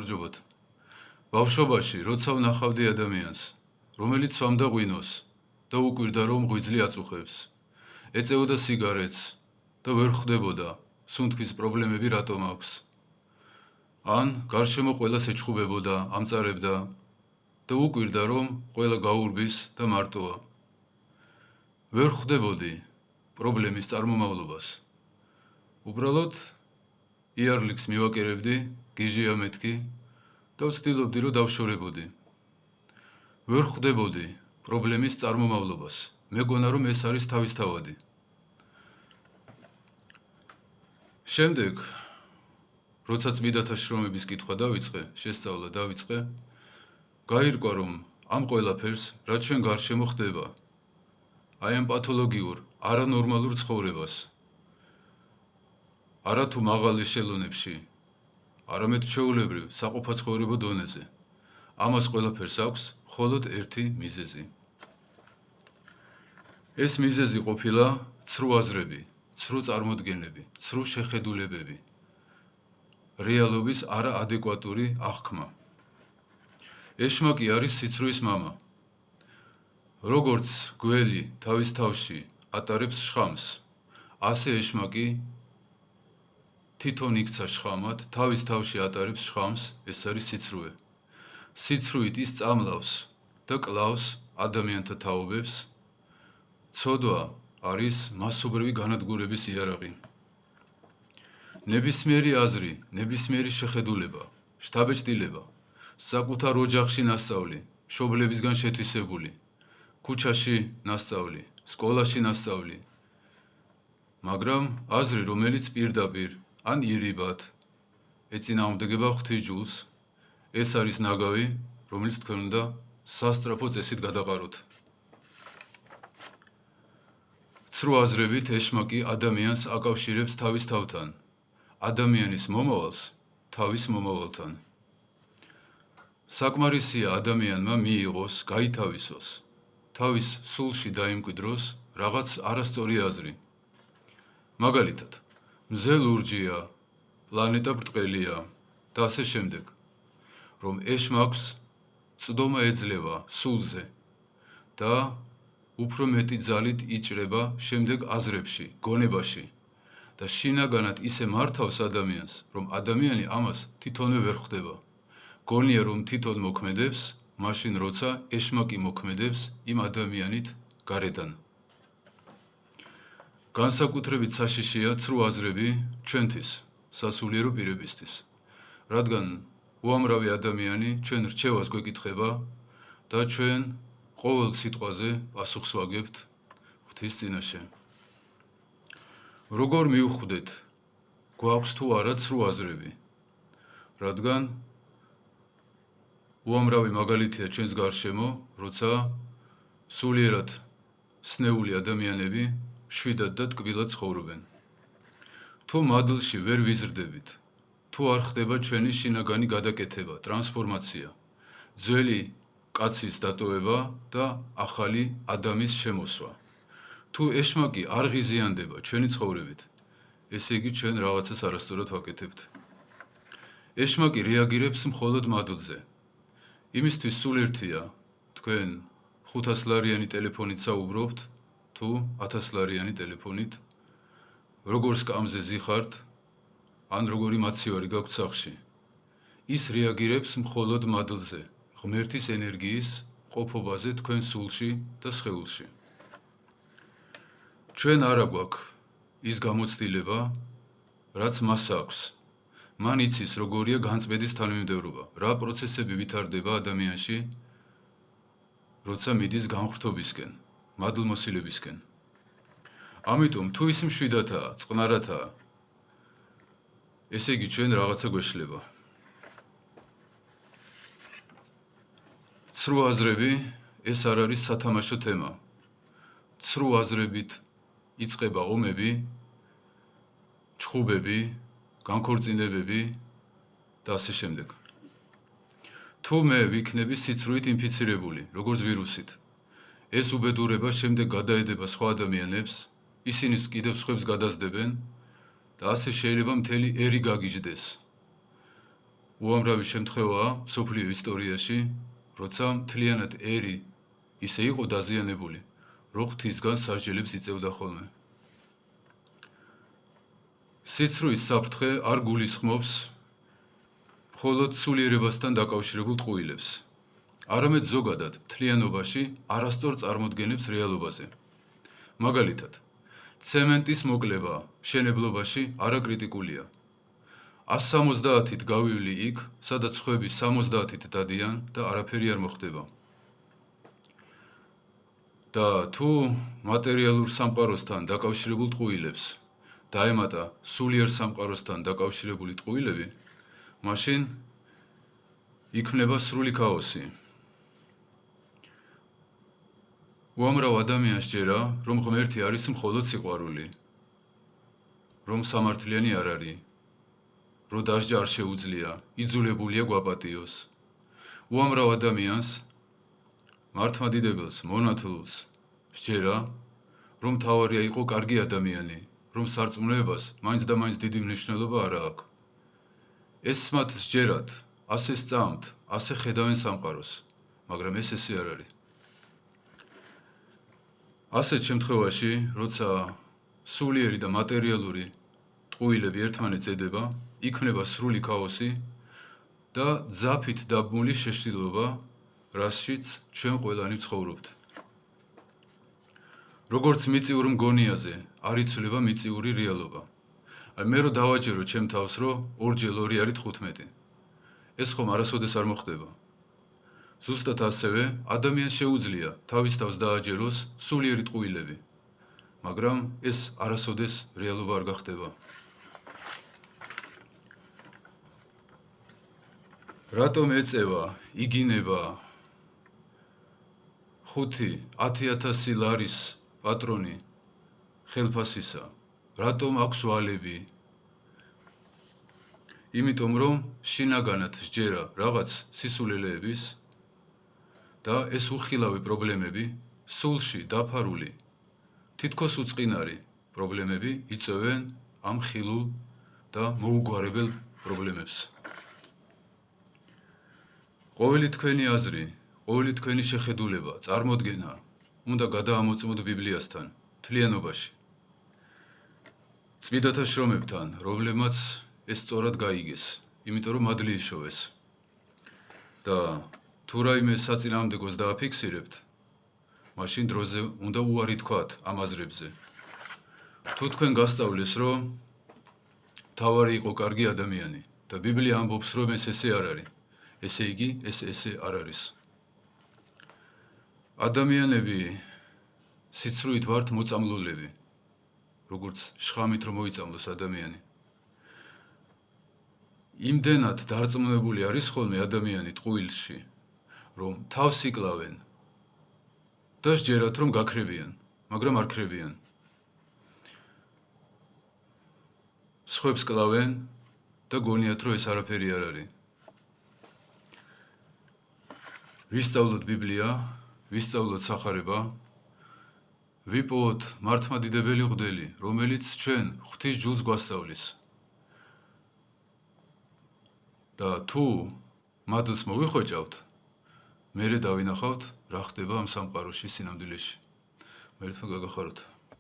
გამარჯობათ. ბავშვობაში, როცა ვნახავდი ადამიანს, რომელიც სვამდა ღვინოს და უკვირდა რომ ღვიძლი აწუხებს, ეწეოდა სიგარეტს და ვერ ხვდებოდა, სუნთქვის პრობლემები რატომ აქვს. ან გარშემო ყველას ეჩხუბებოდა, ამწარებდა და უკვირდა რომ ყველა გაურბის და მარტოა. ვერ ხვდებოდი პრობლემის წარმომავლობას. უბრალოდ იარლიქს მივაკერებდი, გიჟია მეთქი და ვცდილობდი რომ დავშორებოდი. ვერ ხვდებოდი პრობლემის წარმომავლობას. მეგონა რომ ეს არის თავისთავადი. შემდეგ, როცა წმიდათა შრომების კითხვა დავიწყე, შესწავლა დავიწყე, გაირკვა რომ ამ ყველაფერს, რაც ჩვენ გარშემო ხდება, აი ამ პათოლოგიურ, არანორმალურ ცხოვრებას, არათუ მაღალ ეშელონებში, არამედ ჩვეულებრივ საყოფაცხოვრებო დონეზე, ამას ყველაფერს აქვს მხოლოდ ერთი მიზეზი. ეს მიზეზი ყოფილა ცრუ აზრები, ცრუ წარმოდგენები, ცრუ შეხედულებები, რეალობის არაადეკვატური აღქმა. ეშმაკი არის სიცრუის მამა. როგორც გველი თავის თავში ატარებს შხამს, ასე ეშმაკი თვითონ იქცა შხამად, თავის თავში ატარებს შხამს, ეს არის სიცრუე. სიცრუით ის წამლავს და კლავს ადამიანთა თაობებს. ცოდვა არის მასობრივი განადგურების იარაღი. ნებისმიერი აზრი, ნებისმიერი შეხედულება, შთაბეჭდილება, საკუთარ ოჯახში ნასწავლი, მშობლებისგან შეთვისებული, ქუჩაში ნასწავლი, სკოლაში ნასწავლი, მაგრამ აზრი, რომელიც პირდაპირ ან ირიბად ეწინააღმდეგება ღვთისჯულს, ეს არის ნაგავი, რომელიც თქვენ უნდა სასწრაფო წესით გადაყაროთ. ცრუ აზრებით ეშმაკი ადამიანს აკავშირებს თავის თავთან, ადამიანის მომავალს თავის მომავალთან. საკმარისია ადამიანმა მიიღოს, გაითავისოს, თავის სულში დაიმკვიდროს რაღაც არასწორი აზრი. მაგალითად, მზე ლურჯია, პლანეტა ბრტყელია და ასე შემდეგ, რომ ეშმაკს წვდომა ეძლევა სულზე და უფრო მეტი ძალით იჭრება შემდეგ აზრებში, გონებაში და შინაგანად ისე მართავს ადამიანს, რომ ადამიანი ამას თვითონვე ვერ ხვდება. გონია რომ თვითონ მოქმედებს, მაშინ როცა ეშმაკი მოქმედებს იმ ადამიანით გარედან. განსაკუთრებით საშიშია ცრუ აზრები ჩვენთვის, სასულიერო პირებისთვის, რადგან უამრავი ადამიანი ჩვენ რჩევას გვეკითხება და ჩვენ ყოველ სიტყვაზე პასუხს ვაგებთ ღვთის წინაშე. როგორ მივხვდეთ, გვაქვს თუ არა ცრუ აზრები, რადგან უამრავი მაგალითია ჩვენს გარშემო, როცა სულიერად სნეული ადამიანები მშვიდად და ტკბილად ცხოვრობენ. თუ მადლში ვერ ვიზრდებით, თუ არ ხდება ჩვენი შინაგანი გადაკეთება, ტრანსფორმაცია, ძველი კაცის დატოვება და ახალი ადამის შემოსვა, თუ ეშმაკი არ ღიზიანდება ჩვენი ცხოვრებით, ესე იგი ჩვენ რაღაცას არასწორად ვაკეთებთ. ეშმაკი რეაგირებს მხოლოდ მადლზე. იმისთვის სულ ერთია, თქვენ 500 ლარიანი ტელეფონით საუბრობთ, თუ 1000 ლარიანი ტელეფონით, როგორ სკამზე ზიხართ, ან როგორი მაცივარი გაქვთ სახლში. ის რეაგირებს მხოლოდ მადლზე, ღმერთის ენერგიის ყოფობაზე თქვენ სულში და სხეულში. ჩვენ არა გვაქვს ის გამოცდილება, რაც მას აქვს. მან იცის, როგორია განწმენდის თანმიმდევრობა, რა პროცესები ვითარდება ადამიანში, როცა მიდის განხრთობისკენ, მადლმოსილებისკენ. ამიტომ თუ ის მშვიდათაა, წყნარათაა, ესე იგი ჩვენ რაღაცა გვეშლება. ცრუ აზრები ეს არ არის სათამაშო თემა. ცრუ აზრებით იწყება ომები, ჩხუბები, განქორწინებები და ასე შემდეგ. თუ მე ვიქნები სიცრუით ინფიცირებული, როგორც ვირუსით, ეს უბედურება შემდეგ გადაედება სხვა ადამიანებს, ისინი კიდევ სხვებს გადასდებენ და ასე შეიძლება მთელი ერი გაგიჟდეს. უამრავი შემთხვევაა მსოფლიო ისტორიაში, როცა მთლიანად ერი ისე იყო დაზიანებული, რომ ღვთისგან სასჯელებს იწევდა ხოლმე. სიცრუის საფრთხე არ გულისხმობს მხოლოდ სულიერებასთან დაკავშირებულ ტყუილებს, არამედ ზოგადად მთლიანობაში არასწორ წარმოდგენებს რეალობაზე. მაგალითად, ცემენტის მოკლება მშენებლობაში არაკრიტიკულია. 170-ით გავივლი იქ, სადაც სხვები 70-ით დადიან და არაფერი არ მოხდება. და თუ მატერიალურ სამყაროსთან დაკავშირებულ ტყუილებს დაემატა სულიერ სამყაროსთან დაკავშირებული ტყუილები, მაშინ იქმნება სრული ქაოსი. უამრავ ადამიანს ჯერა, რომ ღმერთი არის მხოლოდ სიყვარული, რომ სამართლიანი არ არის, რომ დასჯა არ შეუძლია, იძულებულია გვაპატიოს. უამრავ ადამიანს, მართლმადიდებელს, მონათლულს სჯერა, რომ მთავარია იყო კარგი ადამიანი, რომ სარწმუნოებას მაინც და მაინც დიდი მნიშვნელობა არ აქვს. ეს მათ სჯერათ, ასე სწამთ, ასე ხედავენ სამყაროს, მაგრამ ეს ესე არ არის. ასეთ შემთხვევაში, როცა სულიერი და მატერიალური ტყუილები ერთმანეთს ედება, იქმნება სრული ქაოსი და ძაფით დაბმული შეშლილობა, რაშიც ჩვენ ყველანი ვცხოვრობთ. როგორც მიწიურ მგონიაზე არ იცვლება მიწიური რეალობა. მე რო დავაჯერო ჩემ თავს, რომ 2 × 2 არის 15. ეს ხომ არასოდეს არ მოხდება. ზუსტად ასევე ადამიანს შეუძლია თავის თავს დააჯეროს სულიერი ტყუილები, მაგრამ ეს არასოდეს რეალობა არ გახდება. რატომ ეწევა, იგინება 5-10,000 ლარის პატრონი ხელფასისა? რატომ აქვს ვალები? იმიტომ რომ შინაგანად სჯერა რაღაც სისულელეების და ეს უხილავი პრობლემები, სულში დაფარული, თითქოს უწყინარი პრობლემები იწვევენ ამ ხილულ და მოუგვარებელ პრობლემებს. ყოველი თქვენი აზრი, ყოველი თქვენი შეხედულება, წარმოდგენა უნდა გადაამოწმოთ ბიბლიასთან, მთლიანობაში. წმინდათა შრომებთან, რომლებმაც ეს სწორად გაიგეს, იმიტომ რომ მადლი იშოვეს. და თუ რაიმე საწინააღმდეგოს დააფიქსირებთ, მაშინ დროზე უნდა უარი თქვათ ამ აზრებზე. თუ თქვენ გასწავლეს, რომ მთავარი იყო კარგი ადამიანი და ბიბლია ამბობს, რომ ეს ესე არ არის, ესე იგი, ეს ესე არ არის. ადამიანები სიცრუით ვართ მოწამლულები, როგორც შხამით რომ მოიწამლოს ადამიანი. იმდენად დარწმუნებული არის ხოლმე ადამიანი ტყუილში, რომ თავს იკლავენ და სჯერათ, რომ გაქრებიან, მაგრამ არ ქრებიან. სხვებს კლავენ და გონიათ, რომ ეს არაფერი არ არის. ვისწავლოთ ბიბლია, ვისწავლოთ სახარება, ვიპოვოთ მართლმადიდებელი მღვდელი, რომელიც ჩვენ ღვთის ჯულს გვასწავლის. და თუ მადლს მოვიხვეჭავთ, მერე დავინახავთ, რა ხდება ამ სამყაროში სინამდვილეში. მერეთმა გაგახაროთ.